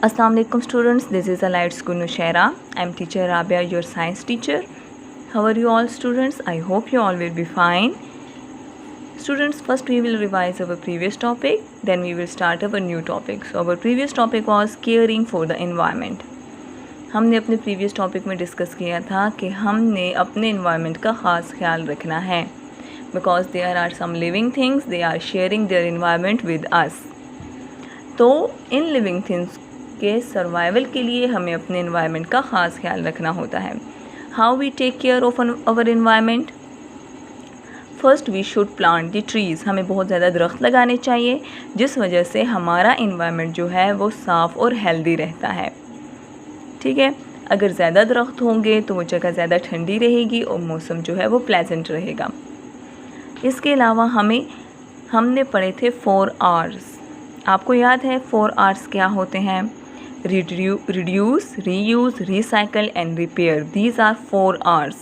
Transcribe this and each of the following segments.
Assalamu alaikum students, this is Allied School Nushaira. I am teacher Rabia, your science teacher. How are you all students? I hope you all will be fine. Students, first we will revise our previous topic, then we will start our new topic. So our previous topic was caring for the environment. हमने अपने previous topic में discuss किया था कि हमने अपने environment का ख़ास ख्याल रखना है because there are some living things, they are sharing their environment with us. तो इन लिविंग थिंग्स के सर्वाइवल के लिए हमें अपने इन्वायरमेंट का ख़ास ख्याल रखना होता है. How we take care of our environment. First we should plant the trees. हमें बहुत ज़्यादा दरख्त लगाने चाहिए जिस वजह से हमारा इन्वायरमेंट जो है वो साफ़ और हेल्दी रहता है. ठीक है, अगर ज़्यादा दरख्त होंगे तो वो जगह ज़्यादा ठंडी रहेगी और मौसम जो है वो प्लेजेंट रहेगा. इसके अलावा हमने पढ़े थे 4 R's. आपको याद है 4 R's क्या होते हैं? Reduce, reuse, recycle and repair. These are 4 R's.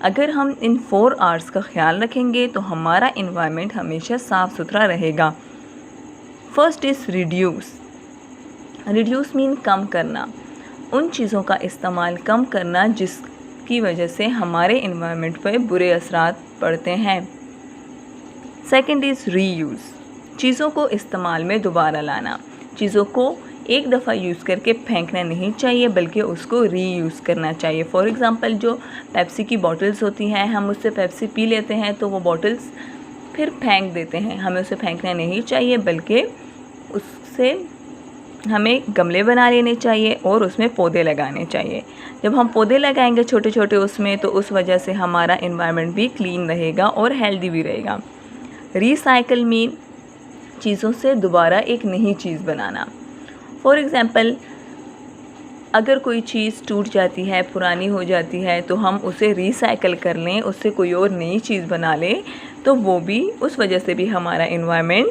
अगर हम इन 4 R's का ख्याल रखेंगे तो हमारा इन्वायरमेंट हमेशा साफ़ सुथरा रहेगा. First is reduce. Reduce mean कम करना, उन चीज़ों का इस्तेमाल कम करना जिसकी वजह से हमारे इन्वायरमेंट पर बुरे असरात पड़ते हैं. Second is reuse. चीज़ों को इस्तेमाल में दोबारा लाना. चीज़ों को एक दफ़ा यूज़ करके फेंकना नहीं चाहिए बल्कि उसको रीयूज़ करना चाहिए. फॉर एग्ज़ाम्पल जो पेप्सी की बॉटल्स होती हैं, हम उससे पेप्सी पी लेते हैं तो वो बॉटल्स फिर फेंक देते हैं. हमें उसे फेंकना नहीं चाहिए बल्कि उससे हमें गमले बना लेने चाहिए और उसमें पौधे लगाने चाहिए. जब हम पौधे लगाएंगे छोटे छोटे उसमें तो उस वजह से हमारा इन्वायरमेंट भी क्लीन रहेगा और हेल्दी भी रहेगा. रिसाइकल मीन चीज़ों से दोबारा एक नई चीज़ बनाना. फॉर एग्ज़ाम्पल अगर कोई चीज़ टूट जाती है, पुरानी हो जाती है तो हम उसे रिसाइकल कर लें, उससे कोई और नई चीज़ बना लें तो वो भी उस वजह से भी हमारा इन्वायरमेंट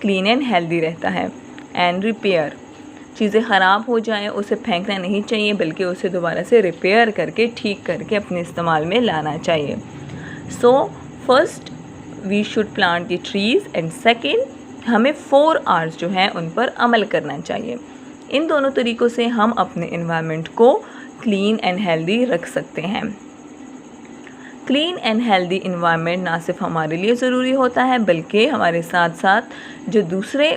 क्लीन एंड हेल्दी रहता है. And repair. चीज़ें ख़राब हो जाएं उसे फेंकना नहीं चाहिए बल्कि उसे दोबारा से रिपेयर करके ठीक करके अपने इस्तेमाल में लाना चाहिए. So first we should plant the trees and second हमें 4 R's जो हैं उन पर अमल करना चाहिए. इन दोनों तरीक़ों से हम अपने इन्वायरमेंट को क्लीन एंड हेल्दी रख सकते हैं. क्लीन एंड हेल्दी इन्वायरमेंट ना सिर्फ हमारे लिए ज़रूरी होता है बल्कि हमारे साथ साथ जो दूसरे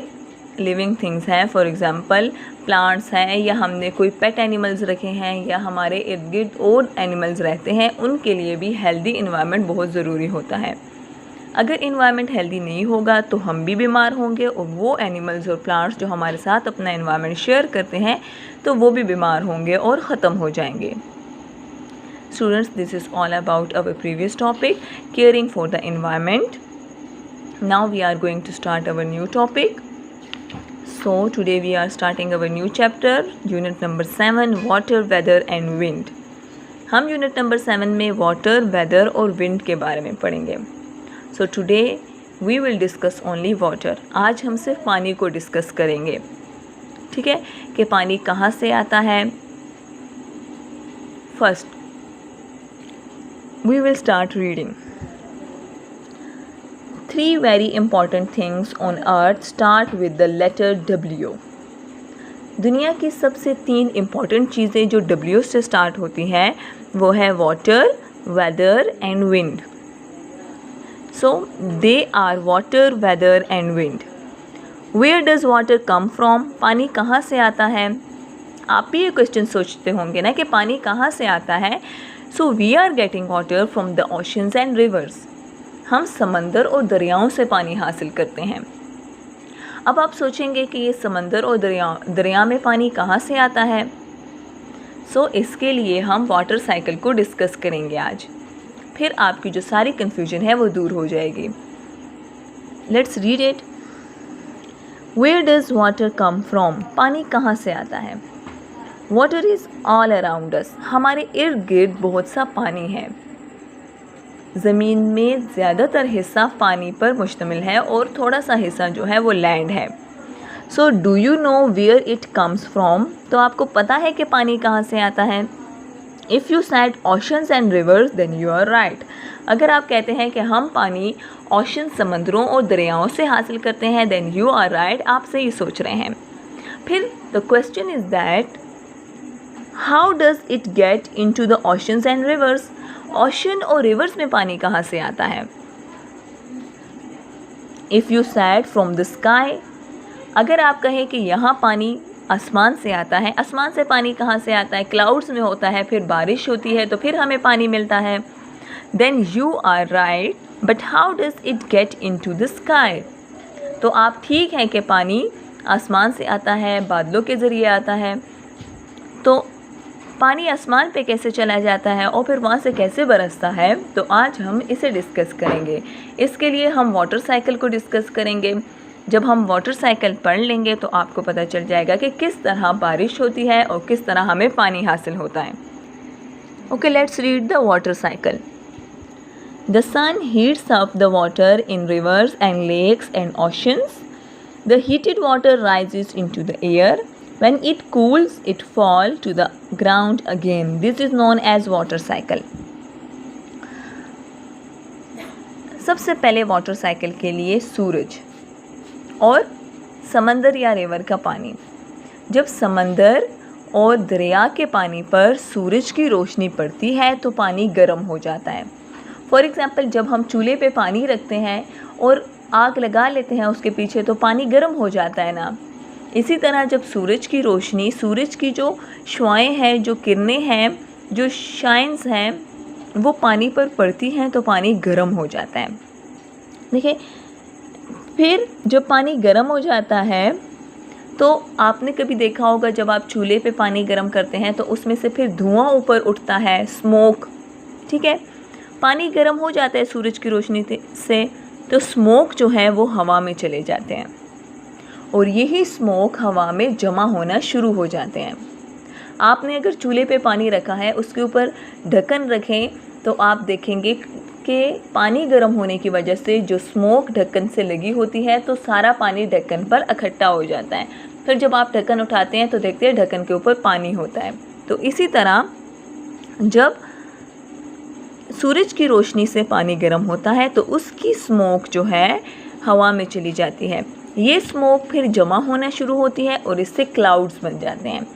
लिविंग थिंग्स हैं, फॉर एग्ज़ाम्पल प्लांट्स हैं या हमने कोई पेट एनिमल्स रखे हैं या हमारे इर्द गिर्द और एनिमल्स रहते हैं, उनके लिए भी हेल्दी इन्वायरमेंट बहुत ज़रूरी होता है. अगर इन्वायरमेंट हेल्दी नहीं होगा तो हम भी बीमार होंगे और वो एनिमल्स और प्लांट्स जो हमारे साथ अपना इन्वायरमेंट शेयर करते हैं तो वो भी बीमार होंगे और ख़त्म हो जाएंगे. Students, this is all about our previous topic caring for the environment. Now we are going to start our new topic. So today we are starting our new chapter, unit number 7, water, weather and wind. हम unit number 7 में water, weather और wind के बारे में पढ़ेंगे. So today we will discuss only water. आज हम सिर्फ पानी को डिस्कस करेंगे. ठीक है, कि पानी कहाँ से आता है. First we will start reading. 3 very important things on earth start with the letter W. दुनिया की सबसे 3 इम्पॉर्टेंट चीज़ें जो W से स्टार्ट होती हैं वो है water, weather and wind. So they are water, weather and wind. Where does water come from? पानी कहाँ से आता है? आप भी ये क्वेश्चन सोचते होंगे ना कि पानी कहाँ से आता है. So we are getting water from the oceans and rivers. हम समंदर और दरियाओं से पानी हासिल करते हैं. अब आप सोचेंगे कि ये समंदर और दरिया में पानी कहाँ से आता है. सो इसके लिए हम वाटर साइकिल को डिस्कस करेंगे आज. फिर आपकी जो सारी कन्फ्यूजन है वो दूर हो जाएगी. Let's read it. Where does water come from? पानी कहाँ से आता है? Water is all around us. हमारे इर्द गिर्द बहुत सा पानी है. ज़मीन में ज़्यादातर हिस्सा पानी पर मुश्तमिल है और थोड़ा सा हिस्सा जो है वो लैंड है. So do you know where it comes from? तो आपको पता है कि पानी कहाँ से आता है. If you said oceans and rivers then you are right. अगर आप कहते हैं कि हम पानी ओशन, समंदरों और दरियाओं से हासिल करते हैं देन यू आर राइट. आप सही सोच रहे हैं. फिर the question is that how does it get into the oceans and reverse. Ocean और रिवर्स में पानी कहाँ से आता है? If you said from the sky, अगर आप कहें कि यहाँ पानी आसमान से आता है, आसमान से पानी कहाँ से आता है? क्लाउड्स में होता है, फिर बारिश होती है तो फिर हमें पानी मिलता है। Then you are right, but how does it get into the sky. तो आप ठीक हैं कि पानी आसमान से आता है, बादलों के ज़रिए आता है। तो पानी आसमान पे कैसे चला जाता है और फिर वहाँ से कैसे बरसता है, तो आज हम इसे डिस्कस करेंगे। इसके लिए हम वाटर साइकिल को डिस्कस करेंगे। जब हम वाटर साइकिल पढ़ लेंगे तो आपको पता चल जाएगा कि किस तरह बारिश होती है और किस तरह हमें पानी हासिल होता है। Okay, let's read the water cycle. The sun heats up the water in rivers and lakes and oceans. The heated water rises into the air. When it cools, it falls to the ground again. This is known as water cycle. सबसे पहले water cycle के लिए सूरज और समंदर या river का पानी। जब समंदर और दरिया के पानी पर सूरज की रोशनी पड़ती है तो पानी गर्म हो जाता है। फॉर एग्ज़ाम्पल, जब हम चूल्हे पे पानी रखते हैं और आग लगा लेते हैं उसके पीछे तो पानी गर्म हो जाता है ना। इसी तरह जब सूरज की रोशनी, सूरज की जो शुआएं हैं, जो किरणें हैं, जो शाइन्स हैं, वो पानी पर पड़ती हैं तो पानी गर्म हो जाता है। देखिए, फिर जब पानी गर्म हो जाता है तो आपने कभी देखा होगा जब आप चूल्हे पे पानी गर्म करते हैं तो उसमें से फिर धुआं ऊपर उठता है, स्मोक। ठीक है, पानी गर्म हो जाता है सूरज की रोशनी से तो स्मोक जो है वो हवा में चले जाते हैं और यही स्मोक हवा में जमा होना शुरू हो जाते हैं। आपने अगर चूल्हे पे पानी रखा है, उसके ऊपर ढक्कन रखें तो आप देखेंगे कि पानी गर्म होने की वजह से जो स्मोक ढक्कन से लगी होती है तो सारा पानी ढक्कन पर इकट्ठा हो जाता है। फिर जब आप ढक्कन उठाते हैं तो देखते हैं ढक्कन के ऊपर पानी होता है। तो इसी तरह जब सूरज की रोशनी से पानी गर्म होता है तो उसकी स्मोक जो है हवा में चली जाती है। ये स्मोक फिर जमा होना शुरू होती है और इससे क्लाउड्स बन जाते हैं।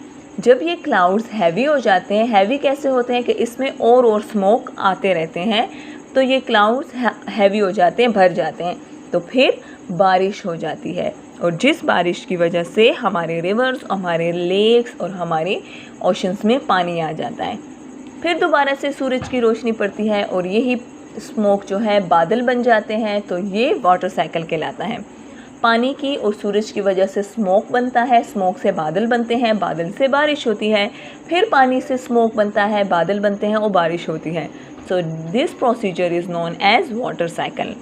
जब ये क्लाउड्स हैवी हो जाते हैं, हैवी कैसे होते हैं कि इसमें और स्मोक आते रहते हैं, तो ये क्लाउड्स हैवी हो जाते हैं, भर जाते हैं, तो फिर बारिश हो जाती है। और जिस बारिश की वजह से हमारे रिवर्स, हमारे लेक्स और हमारे ओशंस में पानी आ जाता है। फिर दोबारा से सूरज की रोशनी पड़ती है और यही स्मोक जो है बादल बन जाते हैं। तो ये वाटर साइकिल कहलाता है। पानी की और सूरज की वजह से स्मोक बनता है, स्मोक से बादल बनते हैं, बादल से बारिश होती है, फिर पानी से स्मोक बनता है, बादल बनते हैं और बारिश होती है। So this procedure is known as water cycle.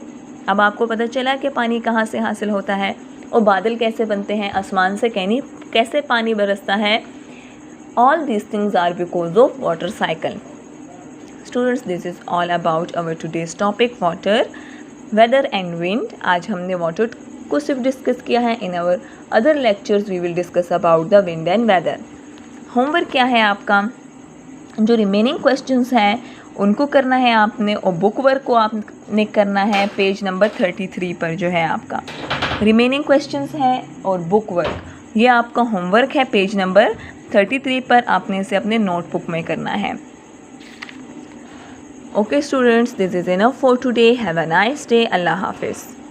अब आपको पता चला कि पानी कहाँ से हासिल होता है और बादल कैसे बनते हैं, आसमान से कैसे पानी बरसता है। All these things are because of water cycle. Students, this is all about our today's topic water, weather and wind. आज हमने वाटर को सिर्फ डिस्कस किया है। In our other lectures we will discuss about the wind and weather. Homework क्या है आपका? जो रिमेनिंग क्वेश्चंस हैं उनको करना है आपने और बुक वर्क को आपने करना है पेज नंबर 33 पर जो है आपका रिमेनिंग क्वेश्चंस हैं और बुक वर्क, ये आपका होमवर्क है पेज नंबर 33 पर। आपने इसे अपने नोटबुक में करना है। Okay students, this is enough for today. Have a nice day. अल्लाह हाफिज़।